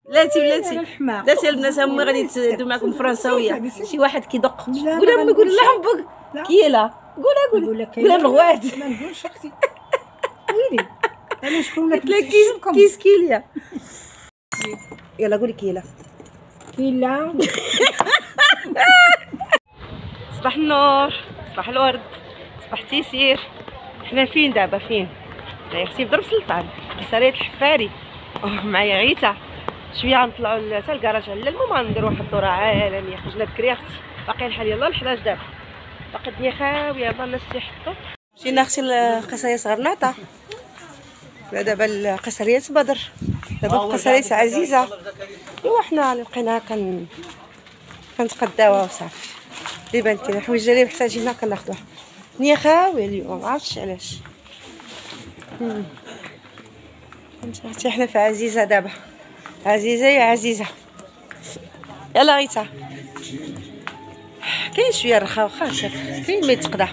بلاتي البنات امي غادي تدوي معكم فرنساويه. شي واحد كيدق قول امي قول لا حمبك كيلا قولها بالغوات ما نقولش اختي ويلي انا شكون قلت لك كيس كيليا. يلا قولي كيلا صباح النور صباح الورد صباح التيسير. حنا فين دابا فين؟ يا اختي في درب سلطان قصرية الحفاري. معايا غيتا شويه غنطلعوا حتى الكراج على المهم غنديروا واحد الدوره عالميه. خرجنا بكري اختي باقي الحال يلاه 11 دابا باقي الدنيا خاويه يلاه الناس تيحطوا. مشينا اختي لقصرية صغر نعطا دابا القصرية بدر دابا القصرية عزيزه. ايوا حنا لقيناها كنتقداوها وصافي. اللي بانت لينا الحوايج اللي محتاجينها كناخذوها. الدنيا خاويه اليوم معرفتش علاش. حتى حنا في عزيزه دابا. عزيزه يا عزيزه يلا غيتا كاين شويه رخا واخا كاين ما يتقدا.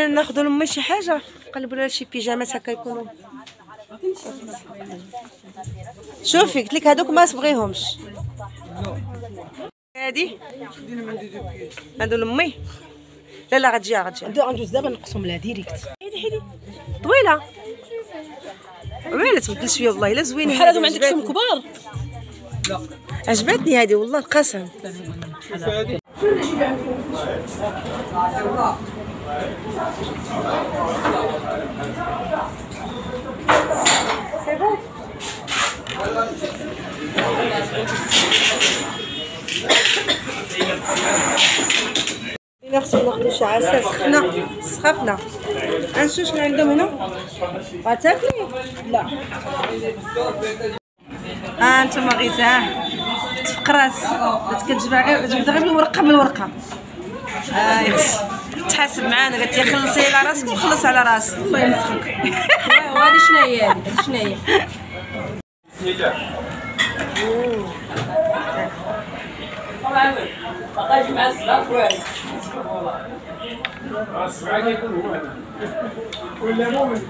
ناخذوا لهم شي حاجه نقلبوا لها شي بيجامات هكا يكونوا. شوفي قلت لك هذوك ما تبغيهمش. هادي هادو لامي لا غتجي غندوز دابا نقصهم لها ديريكت. حيدي طويله وين تبدل شويه والله الا زوينه. بحال هادو ما عندكشهم كبار. لا عجبتني هذه والله القسم. إلا خصنا ناخدو شي عسل سخفنا نشوف شنو عندهم هنا. غتاكلي؟ لا انتما غيزاه تفقرات كتجبع غير جبد غير بالورقه بالورقه. يا اختي تحاسب معانا قالت لي خلصي على راسك ونخلص على راسي. الله ينفخك. وهذه شنو هي هذه شنو هي؟ باقي مع الصغار واحد ولا مؤمن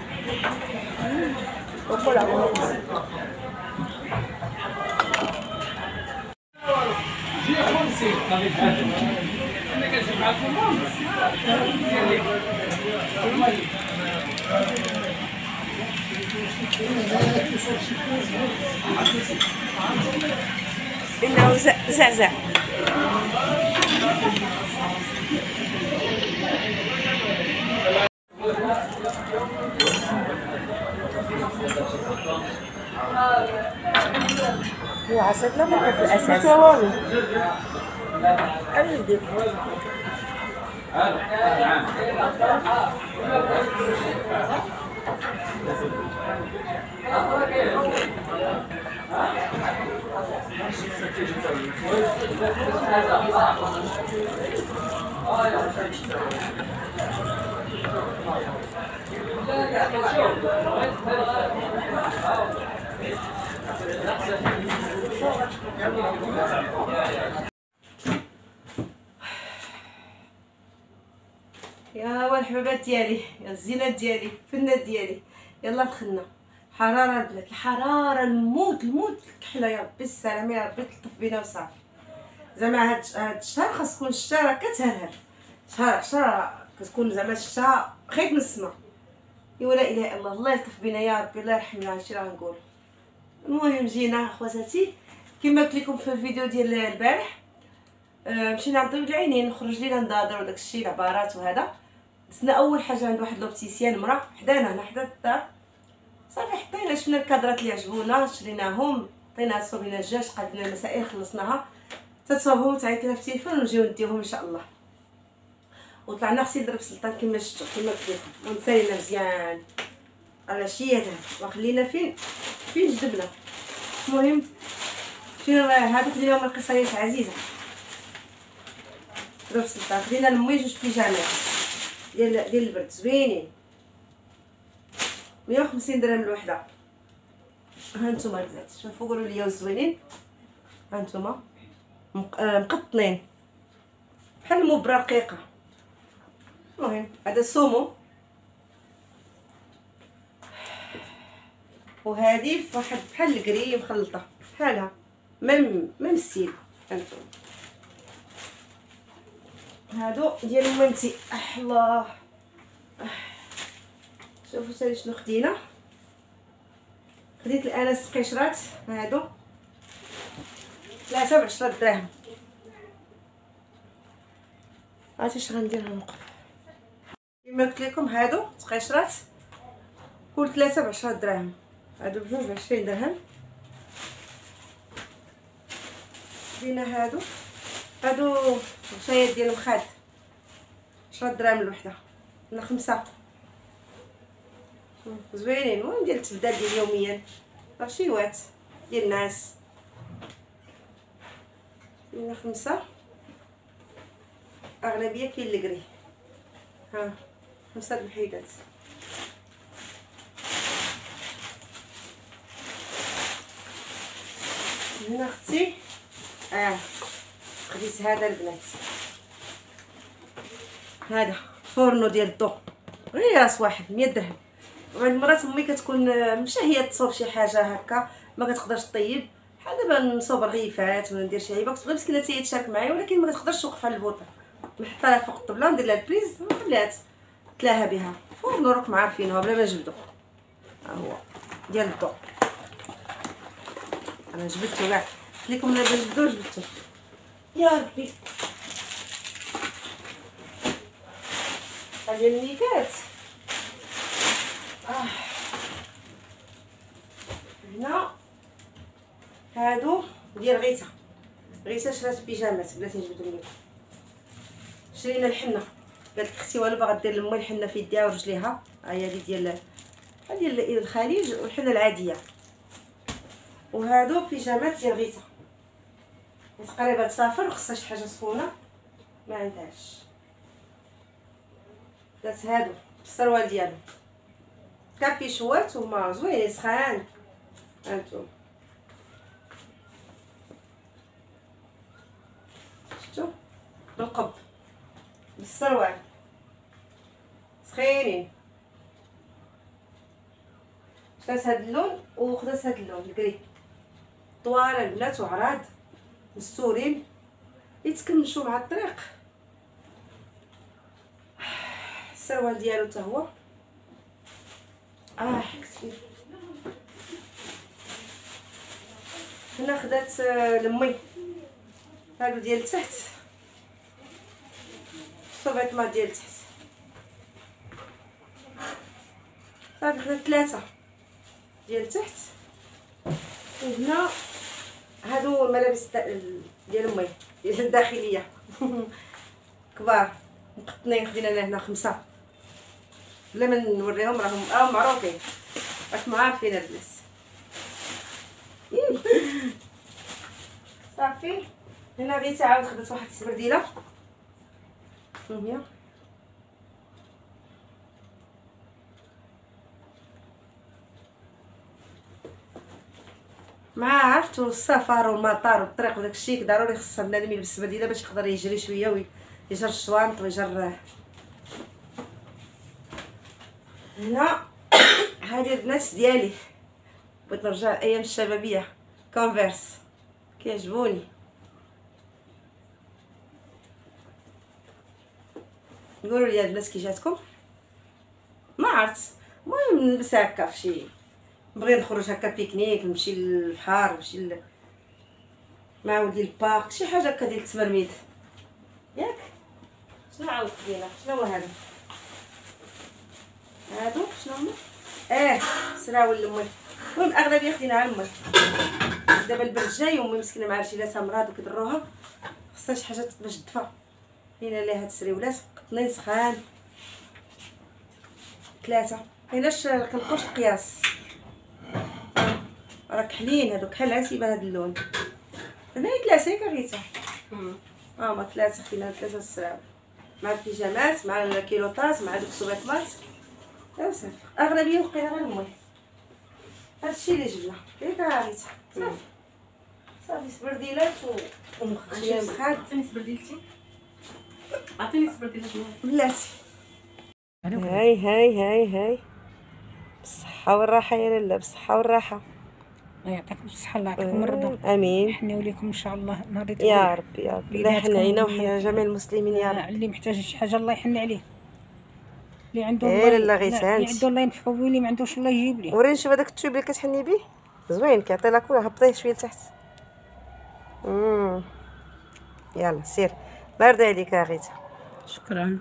إنه زعزع. هو عسل لا ما في الأساس. أريد يا والحبابات ديالي يا الزينات ديالي الفنات ديالي يلا دخلنا. حراره البلاد الحراره الموت الكحله يا ربي السلامه يا ربي تلطف بينا وصافي. زعما هاد الشهر خاص تكون الشتا كتهرهر. شهر 10 كتكون زعما الشتا خايب من السما. ايوا لا اله الا الله الله يلطف بينا يا ربي الله يرحمنا. هادشي راه نقول. المهم جينا خواتاتي كما قلت لكم في الفيديو ديال البارح. مشينا نطيب العينين نخرج لينا نضادر وداكشي العبارات وهذا. دزنا اول حاجه عند واحد لوبتيسيان مرا حدانا هنا حدا الدار صافي. حطينا شفنا الكادرات اللي عجبونا شريناهم عطينا صوبينا الدجاج قادنا المسائل خلصناها تصاوبهم تعيطينا في التليفون ونجيو نديوهم ان شاء الله. وطلعنا اختي لدرب سلطان كما شفتوا كما قلت لكم ونسالينا مزيان على شي هذا وخلينا فين جذبنا. المهم فين هذوك اليوم القصريه عزيزه درب سلطان خدينا لمي جوج بيجامات ديال البرد زوينين 150 درهم الوحده. ها نتوما البنات شوفوا قولوا لي زوينين. ها نتوما مقطنين بحال المبره رقيقه. المهم هذا السومو وهذه فواحد بحال الكري مخلطه بحالها ميم ستيل. هانتوما هادو ديال مامتي. الله شوفوا سالي شنو خدينا. خديت الانس قشرات هادو 3 ب10 دراهم. عرفتي اش غندير هنوقف كما قلت لكم. هادو قشرات كل 3 ب10 دراهم. هادو بجوج ب20 درهم. خدينا هادو شايات ديال المخاد 10 دراهم الوحده. من 5 زوينين. المهم ديال التبدال ديال يوميا رشيوات ديال الناس. من 5 اغلبيه كاين الكري. ها 5 الوحيدات. هنا اختي خديت هذا البنات. هذا فرنو ديال الضو غير راس واحد 100 درهم. بعض المرات امي كتكون مشاهيه تصوب شي حاجه هكا ما كتقدرش طيب. بحال دابا نصوب رغيفات ولا ندير شي عيبه كتبغي مسكينه حتى هي تشارك معايا ولكن ما كتقدرش توقف على البوطه. نحطها لها فوق الطبله وندير لها البريز ونخليها تلاها بها. فرنو راكم عارفينها بلا ما نجبدو. ها هو ديال الضو. انا جبدتو كاع قلت لكم لا نجبدو جبدتو يا ربي. هذه الميكات هنا. هادو ديال غيتا شرات بيجامات بلاتي نجبد لكم. شرينا الحنه قالت اختي والو باغا دير لامي الحنه في يديها ورجليها. ها هي ديال الخليج والحنه العاديه. وهادو بيجامات ديال غيتا تقريبا تسافر وخصها شي حاجه سخونه ما عندهاش. دات هادو السروال ديالو كابيشوات هما زوينين سخان. هانتوما شفتو بالقب بالسروال سخينين. شرات هاد اللون وخدات هاد اللون الكري طوال البنات وعراض مستورين يتكمشوا مع الطريق. السروال ديالو حتى هو كثير. هنا خدات لمي هادو ديال تحت الصوبيطمات ديال تحت. صافي خدات 3 ديال تحت. وهنا هادو الملابس ديال امي ديال الداخليه كبار مقطنين. خدينا لهنا 5 بلا ما نوريهم راهم معروفين راكم عارفين البنات. صافي هنا غيتا عاود خدات واحد السبرديله هي مع عرفتو السفر والمطار والطريق وداك الشيء ضروري خصها بنادم يلبس السبرديله باش يقدر يجري شويه ويجر الشوانط ويجر. هنا هادي البنات ديالي بغيت نرجع ايام الشبابيه كونفيرس كيعجبوني. قولوا لي البنات كي جاتكم. ما عرفت المهم نلبس هكا فشي نبغي نخرج هكا بيكنيك نمشي للبحر نمشي مع ولدي البارك شي حاجه هكا ديال التمرميد ياك. شنو عاود خدينا شنو هو هذا هادو شنو هما سراول لامي. المهم اغلبيه خدينا على امي. دابا البرد جاي وامي مسكينه ما عرفتش الا مرض وكيضروها خصها شي حاجه باش تدفى. هنا ليها هاد السريولات قطنين سخان 3. علاش كنلقاوش القياس راه كحلين هادو كحل عتيبه هاد اللون. هنا 3 ياك غيتا ما 3 خدينا 3 السراول مع البيجامات مع الكيلوطات مع دوك السوبيطمات. صافي اغلبيه لقينا غير امي. هادشي اللي جبنا ياك غيتا. صافي سبرديلات ومخشيه مخاد. عطيني سبرديلتي عطيني سبرديلتي بلاتي. هاي بالصحة والراحة يا لاله بالصحة والراحة. يعطيكم الصحه الله يعطيكم الرضا. امين. يحنيو ليكم ان شاء الله نهار يا ربي يا ربي، الله يحن علينا وحنا جميع المسلمين يا رب. اللي محتاج شي حاجه الله يحن عليه، اللي عنده إيه الله لا غير اللي سانت. عنده الله ينفعو به، اللي ما عندوش الله يجيب ليه. وريني شوف هذاك التوب اللي كتحني به زوين، كيعطي لا كولا. هبطيه شويه لتحت. يلا سير، بارده عليك يا غيتا. شكرا.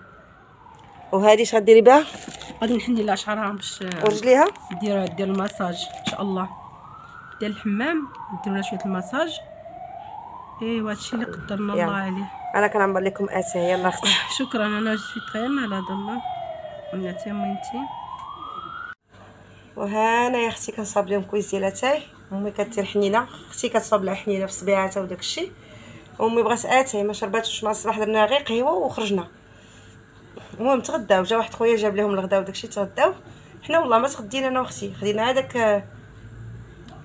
وهذه اش غديري بها؟ غادي نحني لها شعرها باش ورجليها دير المساج ان شاء الله، ديال الحمام نديرو لها شويه المساج. ايوا هادشي اللي قدرنا الله عليه. انا كنعمر لكم اتاي. يلا اختي. شكرا. انا جيت تري على هذا الله ونتي مينتي. وهنا يا اختي كنصاوب لهم كويس ديال اتاي. امي كدير حنينه، اختي كتصاوب لها حنينه في صبيعاتها وداك الشيء. امي بغات اتاي ما شرباتوش مع الصباح، درنا غير قهوه وخرجنا. المهم تغداو، جا واحد خويا جاب لهم الغدا وداك الشيء تغداو. حنا والله ما تغدينا انا واختي، خدينا هذاك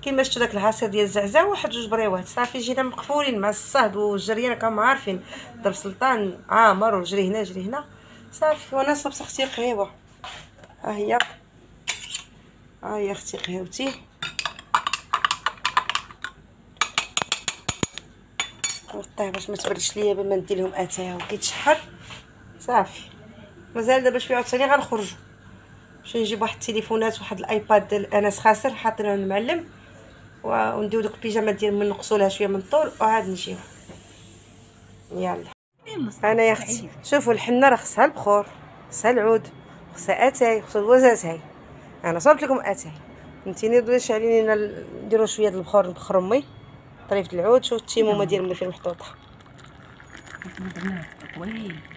كيما شفتوا داك العصير ديال الزعزع واحد جوج بريوات صافي. جينا مقفولين مع الصهد والجريانه كانوا عارفين ضرب سلطان عامر وجري هنا جري هنا صافي. وانا صبت اختي قهوه، ها هي اختي قهوتي. غطيه باش ما تبردش ليا بما ندير لهم اتاي وكيتشحر صافي. مازال دابا شويه عاوتاني غنخرجوا باش نجيب واحد التليفونات واحد الايباد ديال انس خاسر حاطينه المعلم، ونديو دوك البيجامات ديال من نقصوا لها شويه من الطول وعاد نجيو. يلا انا يا اختي شوفوا الحنه راه خصها البخور، خصها العود، خصها اتاي، خصها الوزات. هاي انا صابت لكم اتاي. فهمتيني؟ بدا شعلي لينا نديروا شويه د البخور نبخر امي طريفه العود. شوف التيمومه ديال ملي فين محطوطه.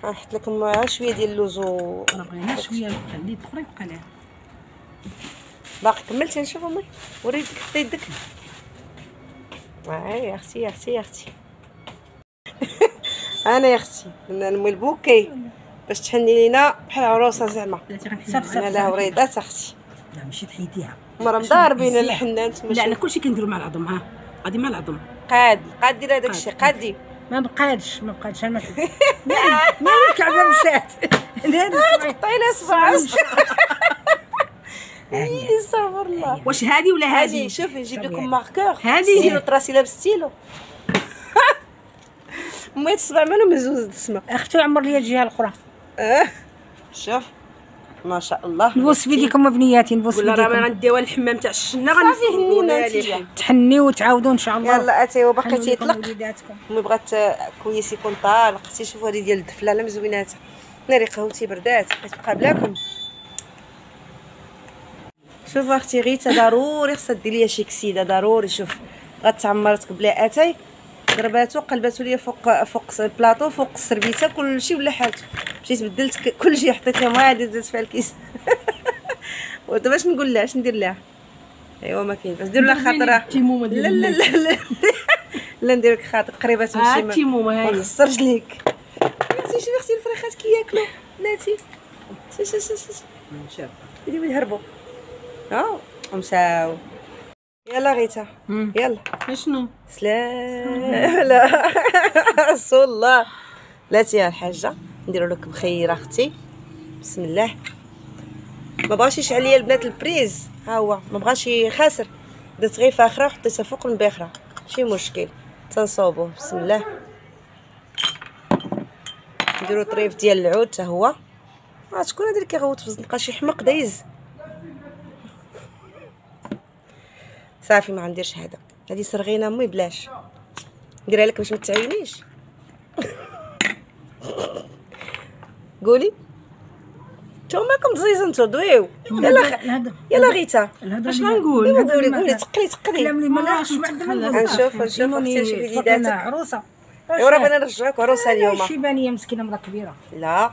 غنحط لكم شويه ديال اللوز و بغينا شويه اللي الاخرى يبقى لها باقي. كملتي؟ نشوف امي وريني حتى يدك. يا اختي يا اختي يا اختي انا يا اختي نموي البوكي باش تحني لينا بحال عروسه زعما. انا لا وريضات اختي. لا ماشي تحيديها، مرة مضاربين الحنان. لا انا كلشي كنديرو مع العظم. ها غادي مع العظم. قاد دير هذاك الشيء قادي. ما بقاتش انا ما الكعبه مشات. تقطعي لها صباع. استغفر الله. واش هذه ولا هذه؟ شوفي نجيب لكم ماركور. هذه ستيلو تراسيلها بالستيلو. ميت الصباع مالو مزوز السما. اختي عمر لي الجهه الاخرى. شوف ما شاء الله. نبوس في يديكم بنياتي، نبوس في يديكم. راه غنديوها الحمام تاع الشنه غنفهمونا تحنيو وتعاودوا ان شاء الله. يلا اتاي وباقي تيطلق. وليداتكم ملي بغات كويس يكون طالق. اختي شوفوا هذه ديال الدفله لا مزوينات. ناري قهوتي بردات كتبقى بلاكم. شوف اختي غيتا ضروري خصها دير ليا شي كسيده ضروري. شوف بغات تعمرتك بلا اتاي، ضرباتو قلباتو ليا فوق البلاطو فوق السربيته كلشي ولا حالته. مشيت بدلت كلشي حطيت لهم عادي زدت فيها الكيس. ودابا اش نقول لها اش ندير لها؟ ايوا ما كاين باش ندير لها خاطرها. لا لا لا لا لا ندير لك خاطر قريبه تمشي. التيمومه هاي ما خسرش ليك. اختي شوفي اختي الفريخات كياكلوا بلاتي. شوف يديروا يهربوا. مشاو. يلا غيتا يلا. شنو سلام. لا رسول الله. بلاتي يا الحاجه نديروا لك بخير اختي. بسم الله. ما بغاش يشعل ليا البنات البريز. ها هو ما بغاش خاسر. درت غير فاخره وحطيتها فوق المباخره ماشي مشكل. تنصوبوه بسم الله. نديرو طريف ديال العود حتى هو. شكون هذا اللي كيغوت في الزنقه؟ شي حمق دايز. صافي ما غنديرش هذا. هذه صرغينه امي بلاش نديرها لك باش ما تعاونيش. قولي نتوما تزيزنتو دويو. يلا غيتا اش غنقول؟ قولي تقلي كلام اللي ما لاش ما عندنا. نشوف اختي شوفي وليداتك. عروسه وراه بغينا نرجعوك عروسه اليوم. شي بانيه مسكينه مرا كبيره. لا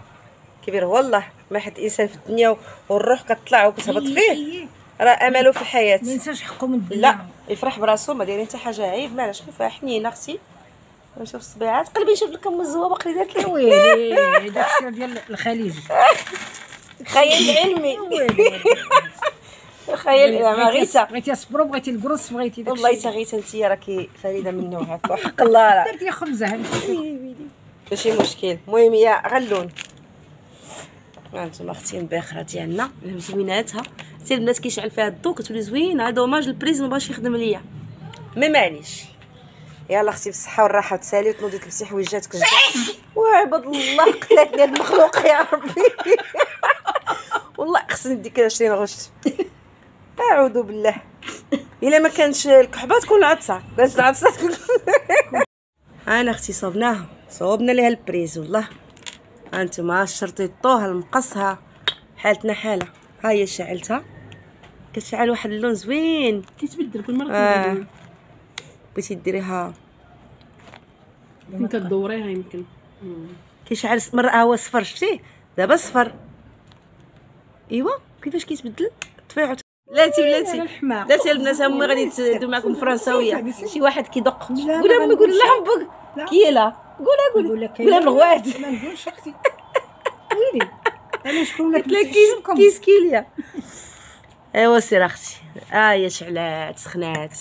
كبير والله. ما حد انسان في الدنيا والروح كتطلع وكتهبط فيه راه امله في الحياه. ما ينساش حقه من الدنيا. لا يفرح براسو ما دايرين حتى حاجه عيب. مالا شوف فيها حنينه اختي. نشوف الصبيعات قلبي نشوف لك ام الزوابه قلي دارت لي. ويلي داكشي ديال الخليج. خيال علمي. خيال زعما غيتا. بغيتي الصبرو بغيتي القرص بغيتي داكشي. والله حتى غيتا انت راكي فريده من نوعك وحق الله. راه درتي خبزه ماشي مشكل. المهم يا غلون هانتوما اختي الباخره ديالنا زويناتها. حتى البنات كيشعل فيها الضو كتولي زوينه. دوماج البريز ما بغاش يخدم ليا. ما معليش. يلا اختي بالصحه والراحه وتسالي وتنوضي تلبسي حويجاتك وعباد الله قتلتني هاد المخلوق يا ربي. والله خصني ندي كده 20 غشت. اعوذ بالله. الا ما كانش الكحبه تكون عطسه كانت العطسه تكون. انا اختي صوبنا ليها البريز والله. هانتوما الشرطيطوها المقصها حالتنا حاله. ها هي شعلتها كتشعل واحد اللون زوين كيتبدل كل مره. بغيتي ديريها يمكن كدوريها يمكن كيشعل مره هو صفر شفتيه دابا صفر. ايوا كيفاش كيتبدل طفيعو. بلاتي البنات هما غادي يتدو معكم فرنساويه. شي واحد كيدق قولها امي قول لها امك كيلا قولها بالغوات. ما نقولش اختي ويلي انا شكون قلت لك كيس كيليا. ايوا سير اختي. هي شعلات سخنات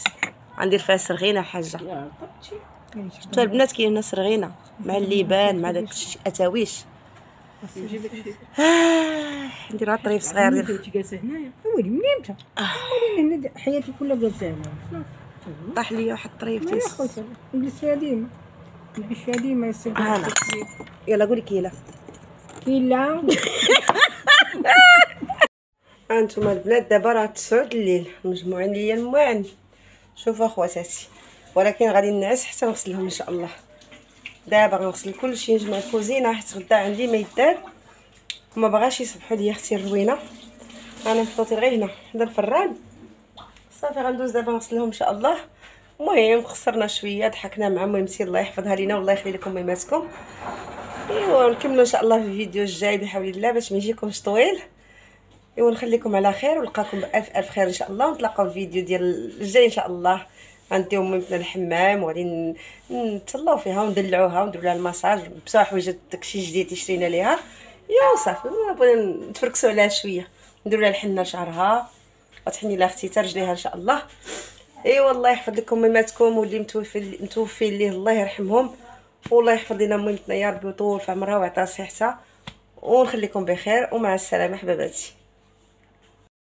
غندير فيها سرغينه حاجه. شفتوا البنات كاين ناس رغينه مع الليبان مع داك اتاويش. ندير غير طريف صغير ديال كنتي جالسه هنايا. ويلي من امتى؟ ويلي هنا حياتي كلها جالسه هنا. طاح لي واحد الطريف يا خويا نجلس فيها ديما نعيش فيها ديما يا سيدي. يلا قولي كيلا كيلا. هانتوما البنات دابا راه 9 الليل مجموعين ليا المواعن. شوفوا اخواتاتي ولكن غادي نعس حتى نغسلهم ان شاء الله. دابا غنغسل كلشي نجمع الكوزينه حيت غدا عندي ما يدار وما بغاش يصبحوا لي اختي الروينه. انا محطوطين غير هنا حدا الفران صافي. غندوز دابا نغسلهم ان شاء الله. المهم خسرنا شويه ضحكنا مع ميمتي الله يحفظها لينا والله يخلي لكم ميماتكم. ايوا نكملوا ان شاء الله في الفيديو الجاي بحول الله باش ما يجيكمش طويل. ايوا نخليكم على خير ونلقاكم بالف الف خير ان شاء الله. ونتلاقاو في الفيديو ديال الجاي ان شاء الله. غنديو ميمتنا الحمام وغادي نتهلاو فيها وندلعوها ونديروا لها المساج بصح حوايج داكشي جديد اللي شرينا ليها. يا صافي بغينا نتفركسوا عليها شويه نديروا لها الحنه لشعرها وتحني لها اختي رجليها ان شاء الله. ايوا الله يحفظ لكم ميماتكم واللي متوفي ليه الله يرحمهم والله يحفظ لنا ميمتنا يا ربي ويطول في عمرها ويعطيها صحتها ونخليكم بخير ومع السلامه حباباتي.